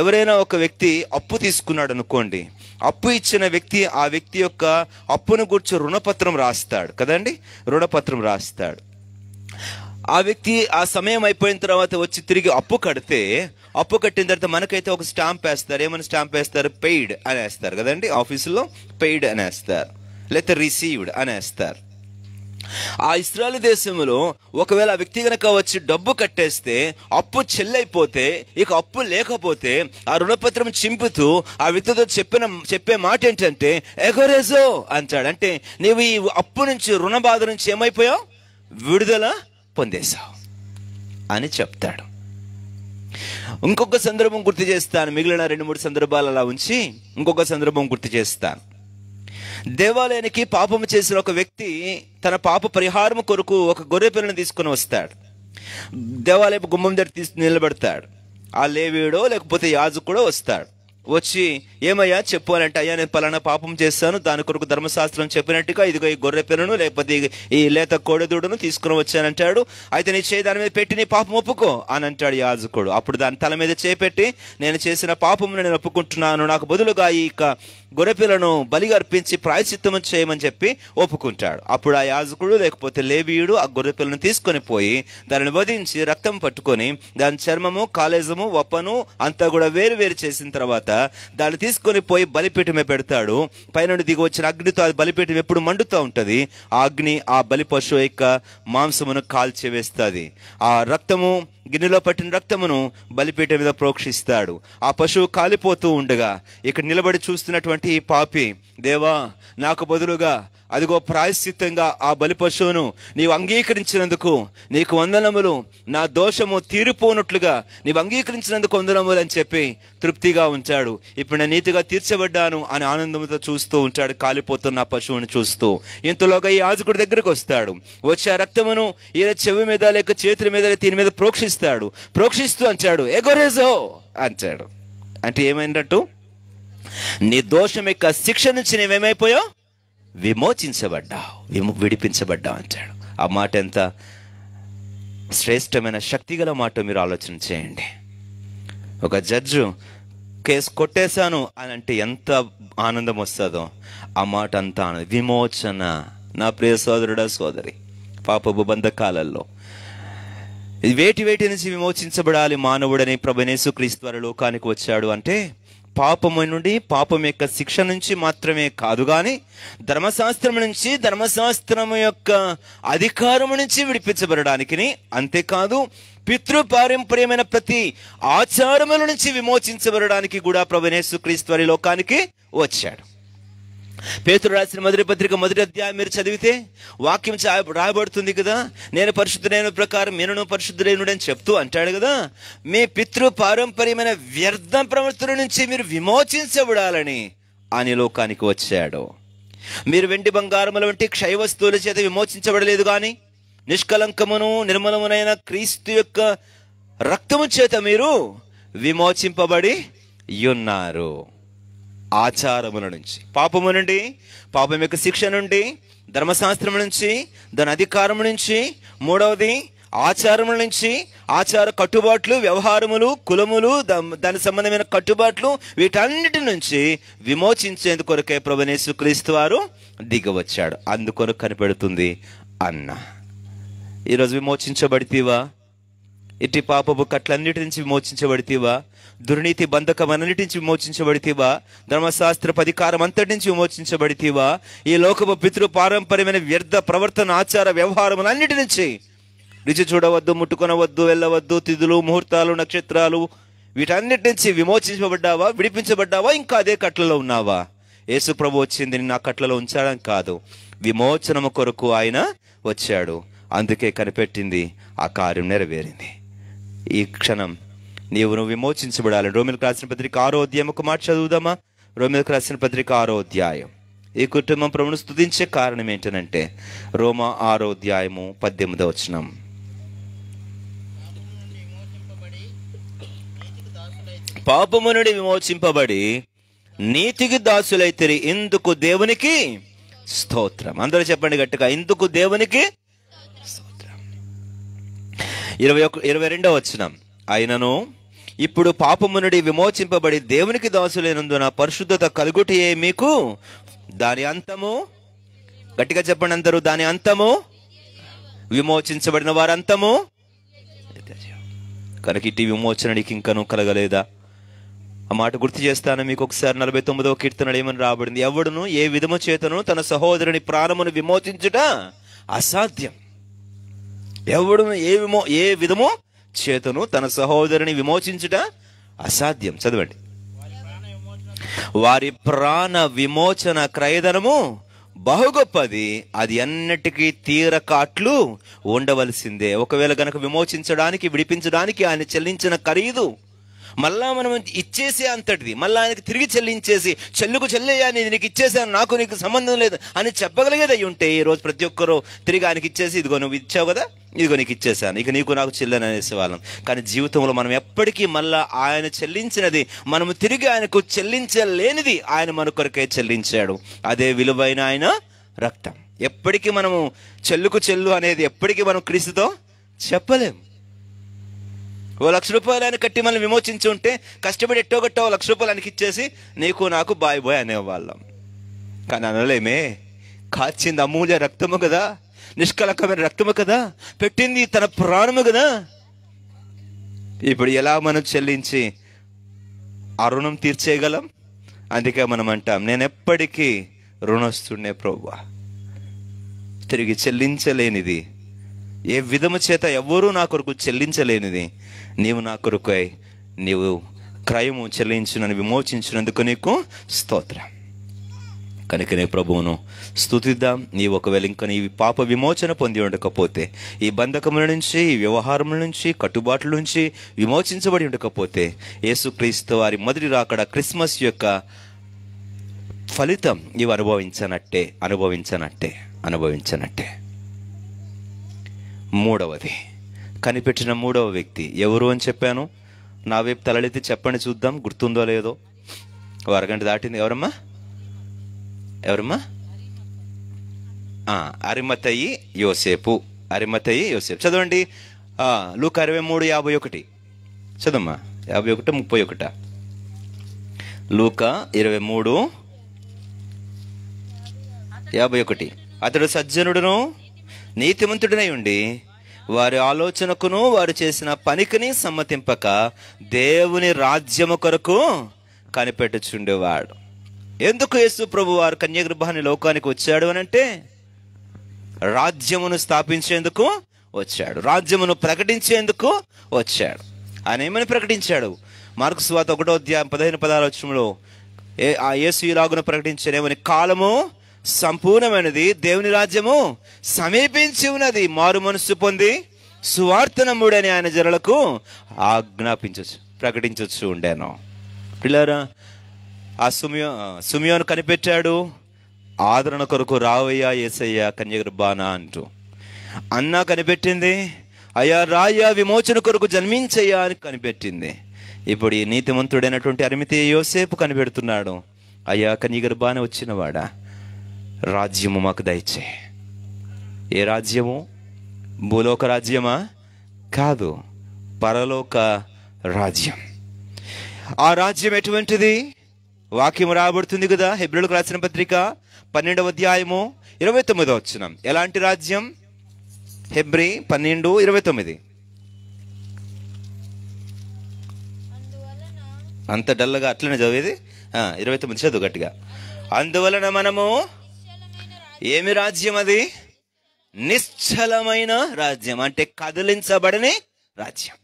ఎవరైనా ఒక వ్యక్తి అప్పు తీసుకున్నాడు అనుకోండి. అప్పు ఇచ్చిన వ్యక్తి ఆ వ్యక్తి యొక్క అప్పును గురించి రుణపత్రం రాస్తాడు కదండి. రుణపత్రం రాస్తాడు. ఆ వ్యక్తి ఆ సమయం అయిపోయిన తర్వాత వచ్చి తిరిగి అప్పు కడితే, అప్పు కట్టిన తర్వాత మనకైతే ఒక స్టాంప్ వేస్తారు. ఏమైనా స్టాంప్ వేస్తారు? పెయిడ్ అని వేస్తారు కదండి. ఆఫీసులో పెయిడ్ అని వేస్తారు, లేకపోతే రిసీవ్డ్ అని వేస్తారు. ఆ ఇశ్రాయేలు దేశంలో ఒకవేళ ఆ వ్యక్తి కనుక వచ్చి డబ్బు కట్టేస్తే, అప్పు చెల్లైపోతే, ఇక అప్పు లేకపోతే ఆ రుణపత్రం చింపుతూ ఆ వ్యక్తితో చెప్పే మాట ఏంటంటే ఎగోరేజో అంటాడు. అంటే నీవు ఈ అప్పు నుంచి, రుణ బాధ నుంచి ఏమైపోయావు? విడుదల పొందేశావు అని చెప్తాడు. ఇంకొక సందర్భం గుర్తు చేస్తాను. మిగిలిన 2-3 సందర్భాలు అలా ఉంచి ఇంకొక సందర్భం గుర్తు చేస్తాను. దేవాలయానికి పాపము చేసిన ఒక వ్యక్తి తన పాప పరిహారం కొరకు ఒక గొర్రె పిల్లను తీసుకుని వస్తాడు. దేవాలయపు గుమ్మం దగ్గర నిలబడతాడు. ఆ లేవీయుడో లేకపోతే యాజకుడో వస్తాడు. వచ్చి ఏమయ్యా చెప్పు అని అంటే, అయ్యా నేను పలానా పాపం చేస్తాను, దాని కొరకు ధర్మశాస్త్రం చెప్పినట్టుగా ఇదిగో ఈ గొర్రె పిల్లను లేకపోతే ఈ లేత కోడెదూడను తీసుకుని వచ్చానంటాడు. అయితే నీ చేయి దాని మీద పెట్టి నీ పాపం ఒప్పుకో అని అంటాడు యాజకుడు. అప్పుడు దాని తల మీద చేపెట్టి, నేను చేసిన పాపం నేను ఒప్పుకుంటున్నాను, నాకు బదులుగా ఈ గొర్రెపిల్లను బలిగా అర్పించి ప్రాయశ్చిత్తము చేయమని చెప్పి ఒప్పుకుంటాడు. అప్పుడు ఆ యాజకుడు లేకపోతే లేవీయుడు ఆ గొర్రెపిల్లను తీసుకొని పోయి దానిని వధించి రక్తం పట్టుకొని దాని చర్మము, కాలేజము, వప్పను అంతా కూడా వేరు వేరు చేసిన తర్వాత దాన్ని తీసుకొని పోయి బలిపీఠమే పెడతాడు. పైన దిగి వచ్చిన అగ్నితో అది బలిపీఠం ఎప్పుడు మండుతూ ఉంటది. ఆ అగ్ని ఆ బలి పశువు యొక్క మాంసమును కాల్చివేస్తుంది. ఆ రక్తము, గిన్నెలో పట్టిన రక్తమును బలిపీఠం మీద ప్రోక్షిస్తాడు. ఆ పశువు కాలిపోతూ ఉండగా ఇక్కడ నిలబడి చూస్తున్నటువంటి ఈ పాపి, దేవా నాకు బదులుగా అదిగో ప్రాయశ్చిత్తంగా ఆ బలి పశువును నీవు అంగీకరించినందుకు నీకు వందనములు, నా దోషము తీరిపోనట్లుగా నీవు అంగీకరించినందుకు వందనములు అని చెప్పి తృప్తిగా ఉంచాడు. ఇప్పుడు నేను నీతిగా తీర్చబడ్డాను అని ఆనందంతో చూస్తూ ఉంటాడు, కాలిపోతున్న ఆ పశువుని చూస్తూ. ఇంతలోగా ఈ యాజకుడి దగ్గరకు వస్తాడు. వచ్చి ఆ రక్తమును ఈయన చెవి మీద లేక చేతుల మీద దీని మీద ప్రోక్షిస్తాడు. ప్రోక్షిస్తూ అంటాడు, ఎగోరేజో అంటాడు. అంటే ఏమైనట్టు, నీ దోషం యొక్క శిక్ష నుంచి నీవేమైపోయావు, విమోచించబడ్డావు, విడిపించబడ్డావు అంటాడు. ఆ మాట ఎంత శ్రేష్టమైన శక్తిగల మాట మీరు ఆలోచన చేయండి. ఒక జడ్జు కేసు కొట్టేశాను అని అంటే ఎంత ఆనందం వస్తుందో, ఆ మాట అంత ఆనందం. విమోచన. నా ప్రియ సోదరుడా సోదరి, పాపపు బంధకాలలో వేటి నుంచి విమోచించబడాలి మానవుడని ప్రభువైన యేసుక్రీస్తు వారు లోకానికి వచ్చాడు అంటే పాపము నుండి, పాపం యొక్క శిక్ష నుంచి మాత్రమే కాదు, కానీ ధర్మశాస్త్రం నుంచి, ధర్మశాస్త్రం యొక్క అధికారము నుంచి విడిపించబడడానికి, అంతేకాదు పితృపారంపర్యమైన ప్రతి ఆచారముల నుంచి విమోచించబడడానికి కూడా ప్రభువైన యేసుక్రీస్తు వారి లోకానికి వచ్చాడు. పేతురు రాసిన మొదటి పత్రిక 1వ అధ్యాయం మీరు చదివితే వాక్యం రాయబడుతుంది కదా, నేను పరిశుద్ధుడైన ప్రకారం మీరును పరిశుద్ధుడైనని చెప్తూ అంటాడు కదా, మీ పితృ పారంపర్యమైన వ్యర్థ ప్రవర్తన నుంచి మీరు విమోచించబడాలని ఆయన లోకానికి వచ్చాడు. మీరు వెండి బంగారముల వంటి క్షయ వస్తువుల చేత విమోచించబడలేదు, కానీ నిష్కలంకమును నిర్మలమునైన క్రీస్తు యొక్క రక్తము చేత మీరు విమోచింపబడి ఉన్నారు. ఆచారముల నుంచి, పాపము నుండి, పాపం యొక్క శిక్ష నుండి, ధర్మశాస్త్రం నుంచి, దాని అధికారం నుంచి, మూడవది ఆచారముల నుంచి, ఆచార కట్టుబాట్లు, వ్యవహారములు, కులములు, దానికి సంబంధమైన కట్టుబాట్లు, వీటన్నిటి నుంచి విమోచించేందుకు కొరకే ప్రభువైన యేసుక్రీస్తు వారు దిగవచ్చాడు. అందుకొరకు కనిపెడుతుంది అన్న. ఈరోజు విమోచించబడితీవా? ఇట్టి పాపపు కట్లన్నిటి నుంచి విమోచించబడితీవా? దుర్నీతి బంధకం అన్నిటి నుంచి విమోచించబడితీవా? ధర్మశాస్త్ర అధికారం అంతటి నుంచి విమోచించబడితీవా? ఈ లోకపు పితృ పారంపర్యమైన వ్యర్థ ప్రవర్తన, ఆచార వ్యవహారములన్నిటి నుంచి, రుచి చూడవద్దు, ముట్టుకొనవద్దు, వెళ్ళవద్దు, తిథులు, ముహూర్తాలు, నక్షత్రాలు, వీటన్నిటి నుంచి విమోచించబడ్డావా? విడిపించబడ్డావా? ఇంకా అదే కట్లలో ఉన్నావా? యేసు ప్రభు వచ్చింది నా కట్లలో ఉంచాడని కాదు, విమోచనము కొరకు ఆయన వచ్చాడు. అందుకే కనిపెట్టింది, ఆ కార్యం నెరవేరింది. ఈ క్షణం నువ్వు విమోచించబడాలి. రోమిలకు రాసిన పత్రిక 6వ అధ్యాయం ఒక మాట చదువుదామా? రోమిలకు రాసిన పత్రిక 6వ అధ్యాయం. ఈ కుటుంబం ప్రభువును స్తుతించే కారణం ఏంటనంటే రోమా 6వ అధ్యాయము 18వ వచనం. పాపము నుండి విమోచింపబడి నీతికి దాసులైతిరి, ఇందుకు దేవునికి స్తోత్రం. అందరూ చెప్పండి గట్టిగా, ఇందుకు దేవునికి స్తోత్రం. 22వ వచనం. అయినను ఇప్పుడు పాపము నుండి విమోచింపబడి దేవునికి దాసులైనందున పరిశుద్ధత కలుగుటయే మీకు దాని అంతము. గట్టిగా చెప్పండి అందరూ, దాని అంతము. విమోచించబడిన వారంతము. కనుక ఇటు విమోచన నీకు ఇంకనూ కలగలేదా? ఆ మాట గుర్తు చేస్తాను మీకు ఒకసారి. 49వ కీర్తనలు ఏమని రాబడింది? ఎవడును ఏ విధము చేతను తన సహోదరుని ప్రాణమును విమోచించుట అసాధ్యం. ఎవడును ఏ విధము చేతను తన సహోదరుని విమోచించుట అసాధ్యం. చదవండి. వారి ప్రాణ విమోచన క్రయధనము బహు గొప్పది, అది అన్నిటికీ తీరకాట్లు ఉండవలసిందే. ఒకవేళ గనక విమోచించడానికి, విడిపించడానికి ఆయన చెల్లించిన ఖరీదు మళ్ళా మనం ఇచ్చేసే అంతటిది, మళ్ళీ ఆయనకి తిరిగి చెల్లించేసి చెల్లుకు చెల్లెయ్యా నేను నీకు ఇచ్చేసాను, నాకు నీకు సంబంధం లేదు అని చెప్పగలిగేది అయి ఉంటే ఈరోజు ప్రతి ఒక్కరూ తిరిగి ఆయనకి ఇచ్చేసి, ఇదిగో నువ్వు ఇచ్చావు కదా, ఇదిగో నీకు ఇచ్చేసాను, ఇక నీకు నాకు చెల్లని అనేసేవాళ్ళం. కానీ జీవితంలో మనం ఎప్పటికీ మళ్ళా ఆయన చెల్లించినది మనము తిరిగి ఆయనకు చెల్లించలేనిది ఆయన మన కొరకే చెల్లించాడు. అదే విలువైన ఆయన రక్తం. ఎప్పటికీ మనము చెల్లుకు చెల్లు అనేది ఎప్పటికీ మనం క్రీస్తుతో చెప్పలేం. ₹1,00,000 ఆయన కట్టి మనం విమోచించి ఉంటే కష్టపడి ఎట్టోగట్టో ₹1,00,000 ఆయనకి ఇచ్చేసి నీకు నాకు బాయ్ బాయ్ అనేవాళ్ళం. కానీ అనలేమే. కాచింది అమూల్య రక్తము కదా, నిష్కలకమైన రక్తము కదా, పెట్టింది తన ప్రాణము కదా. ఇప్పుడు ఎలా మనం చెల్లించి ఆ రుణం తీర్చేయగలం? అందుకే మనం అంటాం, నేను ఎప్పటికీ రుణస్తున్నే ప్రభువా. తిరిగి చెల్లించలేనిది, ఏ విధము చేత ఎవరూ నా కొరకు చెల్లించలేనిది నీవు నా కొరకై నీవు క్రయము చెల్లించునని విమోచించినందుకు నీకు స్తోత్రం. కనుకనే ప్రభువును స్తుతిద్దాం. నీవు ఒకవేళ ఇంకా నీ పాప విమోచన పొంది ఉండకపోతే, ఈ బంధకముల నుంచి, ఈ వ్యవహారముల నుంచి, కట్టుబాట్ల నుంచి విమోచించబడి ఉండకపోతే, యేసుక్రీస్తు వారి మొదటి రాకడ క్రిస్మస్ యొక్క ఫలితం నీవు అనుభవించనట్టే. మూడవది, కనిపెట్టిన మూడవ వ్యక్తి ఎవరు అని చెప్పాను. నా వైపు తలలెత్తి చెప్పండి చూద్దాం, గుర్తుందో లేదో. అరగంట దాటింది. ఎవరమ్మా? అరిమతయి యోసేపు. చదవండి. లూకా 23:51 చదమ్మా. 51:31. లూకా 23:51. అతడు సజ్జనుడును నీతిమంతుడనై ఉండి వారి ఆలోచనకును వారు చేసిన పనికిని సమ్మతింపక దేవుని రాజ్యము కొరకు కనిపెట్టుచుండేవాడు. ఎందుకు యేసు ప్రభు వారు కన్యాగర్భాన్ని లోకానికి వచ్చాడు అనంటే రాజ్యమును స్థాపించేందుకు వచ్చాడు, రాజ్యమును ప్రకటించేందుకు వచ్చాడు. ఆయన ఏమని ప్రకటించాడు? మార్కు సువార్త 1:15-16 ఆ యేసు ఇలాగున ప్రకటించాడేమని, కాలము సంపూర్ణమైనది, దేవుని రాజ్యము సమీపించి ఉన్నది, మారు మనస్సు పొంది సువార్త నమ్ముడని ఆయన జనులకు ప్రకటించవచ్చు ఉండేను. పిల్లారా, ఆ సుమియోను కనిపెట్టాడు, ఆదరణ కొరకు రావయ్యా యేసయ్యా కన్యగర్భాన అంటూ. అన్న కనిపెట్టింది, అయ్యా రాయ్యా విమోచన కొరకు జన్మించయ్యా అని కనిపెట్టింది. ఇప్పుడు ఈ నీతిమంతుడైనటువంటి అరిమతయి యోసేపు కనిపెడుతున్నాడు, అయ్యా కన్యగర్భాన వచ్చినవాడా, రాజ్యము మాకు దయచే. ఏ రాజ్యము? భూలోక రాజ్యమా? కాదు, పరలోక రాజ్యం. ఆ రాజ్యం ఎటువంటిది? వాక్యం రాబడుతుంది కదా, హెబ్రీయులకు రాసిన పత్రిక 12:29. ఎలాంటి రాజ్యం? హెబ్రీ 12:29. అంత డల్గా అట్లనే చదివేది. 29 చదువు గట్టిగా. అందువలన మనము ఏమి రాజ్యం? అది నిశ్చలమైన రాజ్యం, అంటే కదిలించబడని రాజ్యం.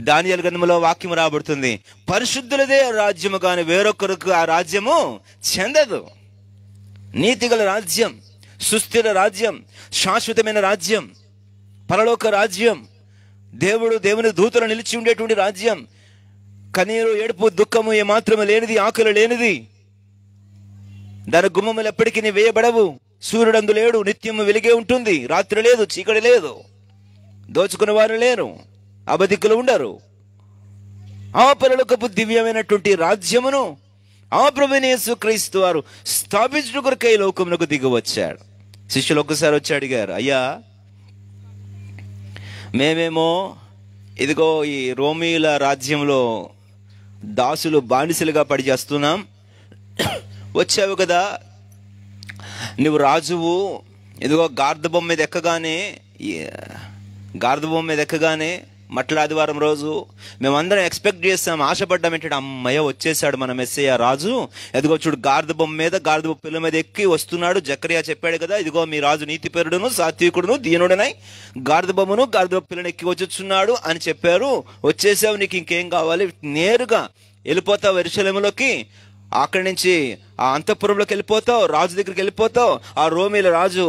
దానియేలు గ్రంథములో వాక్యం రాబడుతుంది, పరిశుద్ధులదే రాజ్యము కానీ వేరొకరికి ఆ రాజ్యము చెందదు. నీతిగల రాజ్యం, సుస్థిర రాజ్యం, శాశ్వతమైన రాజ్యం, పరలోక రాజ్యం, దేవుని దూతలు నిలిచి ఉండేటువంటి రాజ్యం, కన్నీరు ఏడుపు దుఃఖము ఏమాత్రము లేనిది, ఆకలి లేనిది, దాని గుమ్మములు ఎప్పటికీ వేయబడవు, సూర్యుడందు లేడు, నిత్యము వెలిగే ఉంటుంది, రాత్రి లేదు, చీకటి లేదు, దోచుకునే వారు లేరు, అబద్ధికులు ఉండరు. ఆ పరలోకపు దివ్యమైనటువంటి రాజ్యమును ఆ ప్రభువైన యేసుక్రీస్తు వారు స్థాపించుట కొరకై ఈ లోకమునకు దిగి వచ్చాడు. శిష్యులు ఒక్కసారి వచ్చి అడిగారు, అయ్యా మేమేమో ఇదిగో ఈ రోమీల రాజ్యంలో దాసులు బానిసలుగా పడిచేస్తున్నాం, వచ్చావు కదా, నువ్వు రాజువు, ఇదిగో గార్ధబొమ్మ మీద ఎక్కగానే మట్ల ఆదివారం రోజు మేమందరం ఎక్స్పెక్ట్ చేస్తాం, ఆశపడ్డాం, ఏంటంటే అమ్మయ్య వచ్చేసాడు మన మెస్సయ్య రాజు, ఎదిగో చూడు గార్ధబొమ్మ పిల్ల మీద ఎక్కి వస్తున్నాడు. జకరియా చెప్పాడు కదా, ఇదిగో మీ రాజు నీతిపరుడును సాత్వికుడును దీనుడనై గార్ధబొమ్మను పిల్లను ఎక్కి వచ్చుచున్నాడు అని చెప్పారు. వచ్చేసావు, నీకు ఇంకేం కావాలి? నేరుగా వెళ్ళిపోతావు యెరూషలేములోకి, అక్కడి నుంచి ఆ అంతఃపురంలోకి వెళ్ళిపోతావు, రాజు దగ్గరికి వెళ్ళిపోతావు. ఆ రోమిల రాజు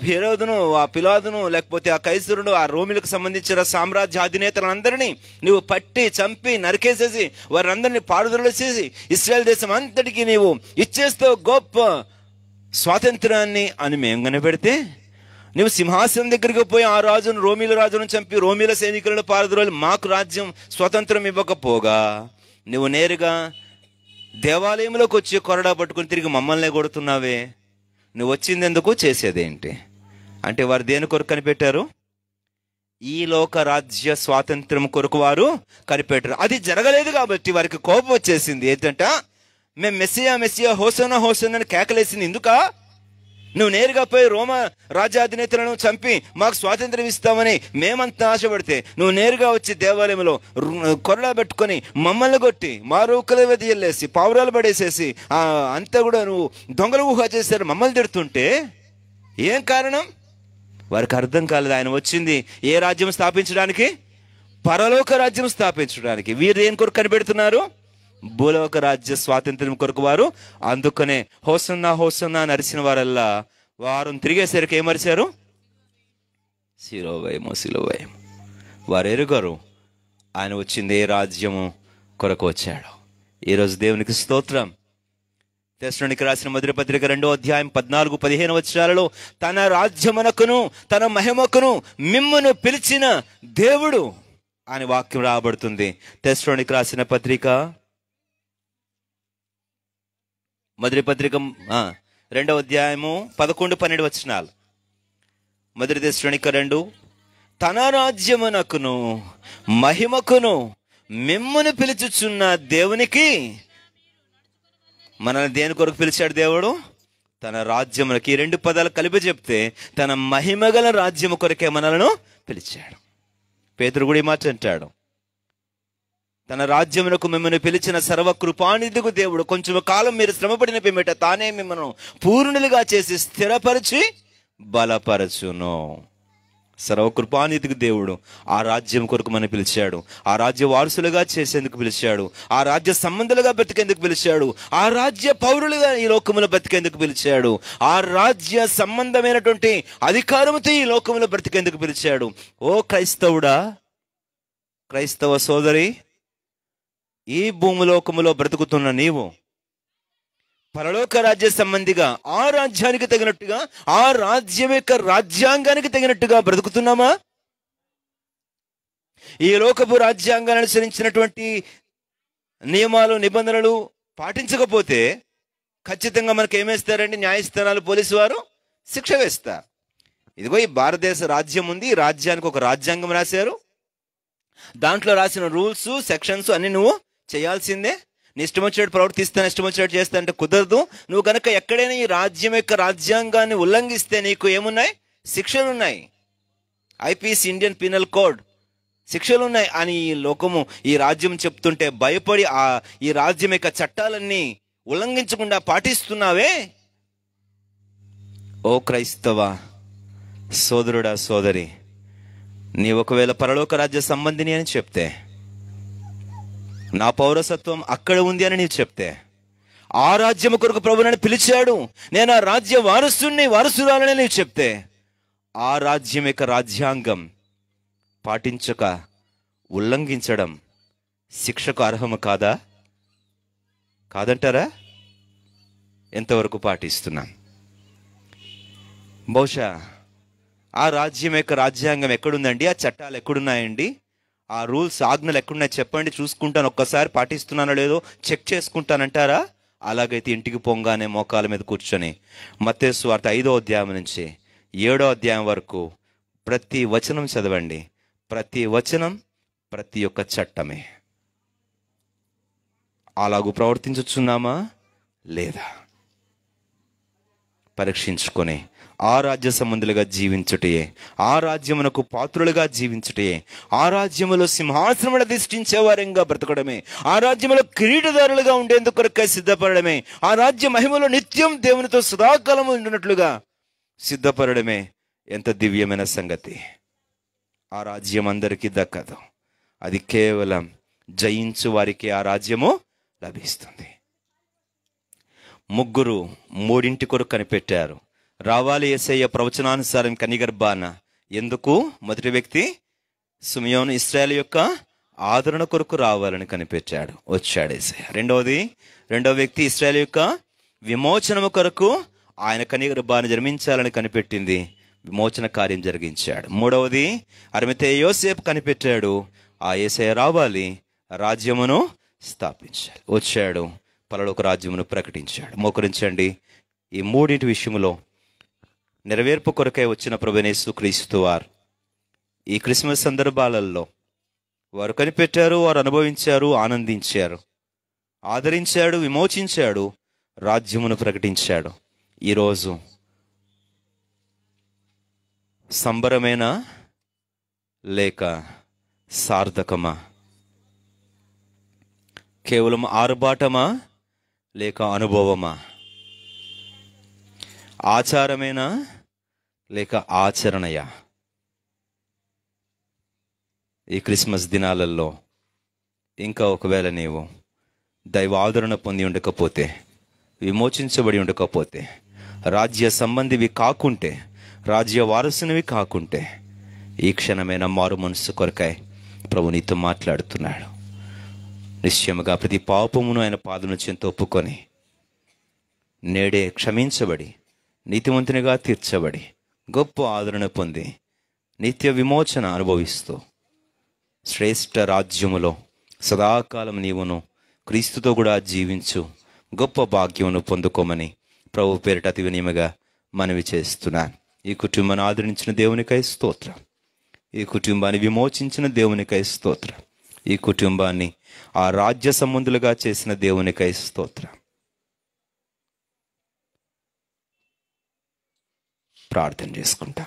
హెరోదును, ఆ పిలాదును, లేకపోతే ఆ కైసరును, ఆ రోమిలకు సంబంధించిన సామ్రాజ్య అధినేతలందరినీ నువ్వు పట్టి చంపి నరికేసేసి వారందరినీ పారుదలచేసి ఇశ్రాయేల్ దేశం అంతటికి నీవు ఇచ్చేస్తావు గొప్ప స్వాతంత్రాన్ని అని మేము కనిపెడితే, నువ్వు సింహాసనం దగ్గరికి పోయి ఆ రాజును, రోమిల రాజును చంపి రోమిల సైనికులను పారుదల మాకు రాజ్యం స్వతంత్రం ఇవ్వకపోగా నువ్వు నేరుగా దేవాలయంలోకి వచ్చి కొరడా పట్టుకుని తిరిగి మమ్మల్ని కొడుతున్నావే, నువ్వు వచ్చింది ఎందుకు, చేసేదేంటి? అంటే వారు దేని కొరకు కనిపెట్టారు? ఈ లోక రాజ్య స్వాతంత్రం కొరకు వారు కనిపెట్టారు. అది జరగలేదు కాబట్టి వారికి కోపం వచ్చేసింది. ఏంటంట, మేము మెస్సియా హోసన్నా అని కేకలేసింది. ఎందుకా? నువ్వు నేరుగా పోయి రోమ రాజ్యాధినేతలను చంపి మాకు స్వాతంత్రం ఇస్తామని మేమంతా ఆశపడితే, నువ్వు నేరుగా వచ్చి దేవాలయంలో కొరడా పెట్టుకొని మమ్మల్ని కొట్టి మారూకల వెళ్ళేసి పావురాలు పడేసేసి అంతా కూడా నువ్వు దొంగల ఊహ చేశారు మమ్మల్ని తిడుతుంటే ఏం కారణం? వారికి అర్థం కాలేదు. ఆయన వచ్చింది ఏ రాజ్యం స్థాపించడానికి? పరలోక రాజ్యం స్థాపించడానికి. వీరు ఏం కొరకు కనిపెడుతున్నారు? భూలోక రాజ్య స్వాతంత్ర్యం కొరకు వారు అందుకనే హోసన్నా హోసన్నా నరిసిన వారల్లా వారం తిరిగేసరికి ఏమరిచారు? శిలోవయము శిలోవయము. వారు ఎరుగరు ఆయన వచ్చింది ఏ రాజ్యము కొరకు వచ్చాడు. ఈరోజు దేవునికి స్తోత్రం. తెస్సలోనికీయులకు రాసిన మొదటి పత్రిక 2వ అధ్యాయం 14-15 వచనాలలో తన రాజ్యమునకును తన మహిమకును మిమ్మును పిలిచిన దేవుడు అని వాక్యం రాబడుతుంది. తెస్సలోనికీయులకు రాసిన పత్రిక మొదటి పత్రిక 2వ అధ్యాయము 11-12 వచనాలు. మొదటి తెస్సలోనికీయులకు 2, తన రాజ్యమునకును మహిమకును మిమ్మును పిలుచుచున్న దేవునికి, మనల్ని దేని కొరకు పిలిచాడు దేవుడు? తన రాజ్యమునకి. ఈ 2 పదాలు కలిపి చెప్తే తన మహిమగల రాజ్యము కొరకే మనలను పిలిచాడు. పేతురు కూడా ఈ మాట అంటాడు, తన రాజ్యమునకు మిమ్మల్ని పిలిచిన సర్వకృపానిధికు దేవుడు కొంచెం కాలం మీరు శ్రమపడిన పిమ్మట తానే మిమ్మల్ని పూర్ణులుగా చేసి స్థిరపరిచి బలపరచును. సర్వకృపానిధికి దేవుడు ఆ రాజ్యం కొరకు మనం పిలిచాడు. ఆ రాజ్య వారసులుగా చేసేందుకు పిలిచాడు. ఆ రాజ్య సంబంధులుగా బ్రతికేందుకు పిలిచాడు. ఆ రాజ్య పౌరులుగా ఈ లోకములో బ్రతికేందుకు పిలిచాడు. ఆ రాజ్య సంబంధమైనటువంటి అధికారముతో ఈ లోకములో బ్రతికేందుకు పిలిచాడు. ఓ క్రైస్తవుడా, క్రైస్తవ సోదరి, ఈ భూమిలోకములో బ్రతుకుతున్న నీవు పరలోక రాజ్య సంబంధిగా ఆ రాజ్యానికి తగినట్టుగా, ఆ రాజ్యం యొక్క రాజ్యాంగానికి తగినట్టుగా బ్రతుకుతున్నామా? ఈ లోకపు రాజ్యాంగాన్ని అనుసరించినటువంటి నియమాలు నిబంధనలు పాటించకపోతే ఖచ్చితంగా మనకు ఏమేస్తారండి? న్యాయస్థానాలు, పోలీసు వారు శిక్ష వేస్తారు. ఇదిగో ఈ భారతదేశ రాజ్యం ఉంది, ఈ రాజ్యానికి ఒక రాజ్యాంగం రాశారు, దాంట్లో రాసిన రూల్స్ సెక్షన్స్ అన్ని నువ్వు చేయాల్సిందే. నీ ఇష్టం వచ్చినట్టు ప్రవర్తిస్తాను, ఇష్టం వచ్చినట్టు చేస్తా అంటే కుదరదు. నువ్వు కనుక ఎక్కడైనా ఈ రాజ్యం యొక్క రాజ్యాంగాన్ని ఉల్లంఘిస్తే నీకు ఏమున్నాయి? శిక్షలు ఉన్నాయి. ఐపీసీ, ఇండియన్ పీనల్ కోడ్ శిక్షలు ఉన్నాయి అని ఈ లోకము, ఈ రాజ్యం చెప్తుంటే భయపడి ఈ రాజ్యం యొక్క చట్టాలన్నీ ఉల్లంఘించకుండా పాటిస్తున్నావే. ఓ క్రైస్తవ సోదరుడా, సోదరి, నీ ఒకవేళ పరలోక రాజ్య సంబంధిని అని చెప్తే, నా పౌరసత్వం అక్కడ ఉంది అని నీవు చెప్తే, ఆ రాజ్యం కొరకు ప్రభు నన్ను పిలిచాడు, నేను ఆ రాజ్య వారసుని వారసురాలని నీవు చెప్తే, ఆ రాజ్యం యొక్క రాజ్యాంగం పాటించక ఉల్లంఘించడం శిక్షకు అర్హము కాదా? కాదంటారా? ఎంతవరకు పాటిస్తున్నాం? బహుశా ఆ రాజ్యం యొక్క రాజ్యాంగం ఎక్కడుందండి? ఆ చట్టాలు ఎక్కడున్నాయండి? ఆ రూల్స్, ఆజ్ఞలు ఎక్కడున్నాయి చెప్పండి, చూసుకుంటాను, ఒక్కసారి పాటిస్తున్నానో లేదో చెక్ చేసుకుంటానంటారా? అలాగైతే ఇంటికి పొంగానే మోకాల మీద కూర్చొని మత్తయి సువార్త 5వ అధ్యాయం నుంచి 7వ అధ్యాయం వరకు ప్రతి వచనం చదవండి. ప్రతి వచనం ప్రతి ఒక్క చట్టమే. అలాగూ ప్రవర్తించుచున్నామా లేదా పరీక్షించుకొని ఆ రాజ్య సంబంధులుగా జీవించుటయే, ఆ రాజ్యమునకు పాత్రులుగా జీవించుటయే, ఆ రాజ్యములో సింహాసనమును అధిష్ఠించేవారంగా బ్రతకడమే, ఆ రాజ్యములో కిరీటదారులుగా ఉండేందుకు కొరకై సిద్ధపడమే, ఆ రాజ్య మహిమలో నిత్యం దేవునితో సదాకాలము ఉండినట్లుగా సిద్ధపడమే ఎంత దివ్యమైన సంగతి. ఆ రాజ్యం అందరికీ దక్కదు. అది కేవలం జయించు వారికి ఆ రాజ్యము లభిస్తుంది. ముగ్గురు మూడింటి కొరకు కనిపెట్టారు. రావాలి యేసయ్య ప్రవచనానుసారం కనిగర్భాన. ఎందుకు? మొదటి వ్యక్తి సిమియోను, ఇశ్రాయేలు యొక్క ఆదరణ కొరకు రావాలని కనిపెట్టాడు, వచ్చాడు యేసయ్య. రెండవ వ్యక్తి ఇశ్రాయేలు యొక్క విమోచనము కొరకు ఆయన కనిగర్భాన్ని జన్మించాలని కనిపెట్టింది, విమోచన కార్యం జరిగించాడు. మూడవది అరిమతేయ యోసేపు కనిపెట్టాడు, ఆ యేసయ్య రావాలి, రాజ్యమును స్థాపించాలి, వచ్చాడు, పరలోక రాజ్యమును ప్రకటించాడు. మోకరించండి. ఈ మూడింటి విషయంలో నెరవేర్పు కొరకై వచ్చిన ప్రభువైన యేసుక్రీస్తు వారు ఈ క్రిస్మస్ సందర్భాలలో వారు కనిపెట్టారు, వారు అనుభవించారు, ఆనందించారు, ఆదరించాడు, విమోచించాడు, రాజ్యమును ప్రకటించాడు. ఈరోజు సంబరమేనా లేక సార్థకమా? కేవలం ఆర్భాటమా లేక అనుభవమా? ఆచారమేనా లేక ఆచరణయా? ఈ క్రిస్మస్ దినాలలో ఇంకా ఒకవేళ నీవు దైవ ఆదరణ పొంది ఉండకపోతే, విమోచించబడి ఉండకపోతే, రాజ్య సంబంధివి కాకుంటే, రాజ్య వారసునివి కాకుంటే, ఈ క్షణమైన మారు మనసు కొరకై ప్రభు నీతో మాట్లాడుతున్నాడు. నిశ్చయముగా ప్రతి పాపమును ఆయన పాదముల చెంత ఒప్పుకొని నేడే క్షమించబడి నీతిమంతునిగా తీర్చబడి గొప్ప ఆదరణ పొంది నిత్య విమోచన అనుభవిస్తూ శ్రేష్ఠ రాజ్యములో సదాకాలం నీవును క్రీస్తుతో కూడా జీవించు గొప్ప భాగ్యమును పొందుకోమని ప్రభు పేరిట అతి వినయముగా మనవి చేస్తున్నాను. ఈ కుటుంబాన్ని ఆదరించిన దేవునికై స్తోత్రం. ఈ కుటుంబాన్ని విమోచించిన దేవునికై స్తోత్రం. ఈ కుటుంబాన్ని ఆ రాజ్య సంబంధులుగా చేసిన దేవునికై స్తోత్రం. ప్రార్థన చేసుకుంటాం.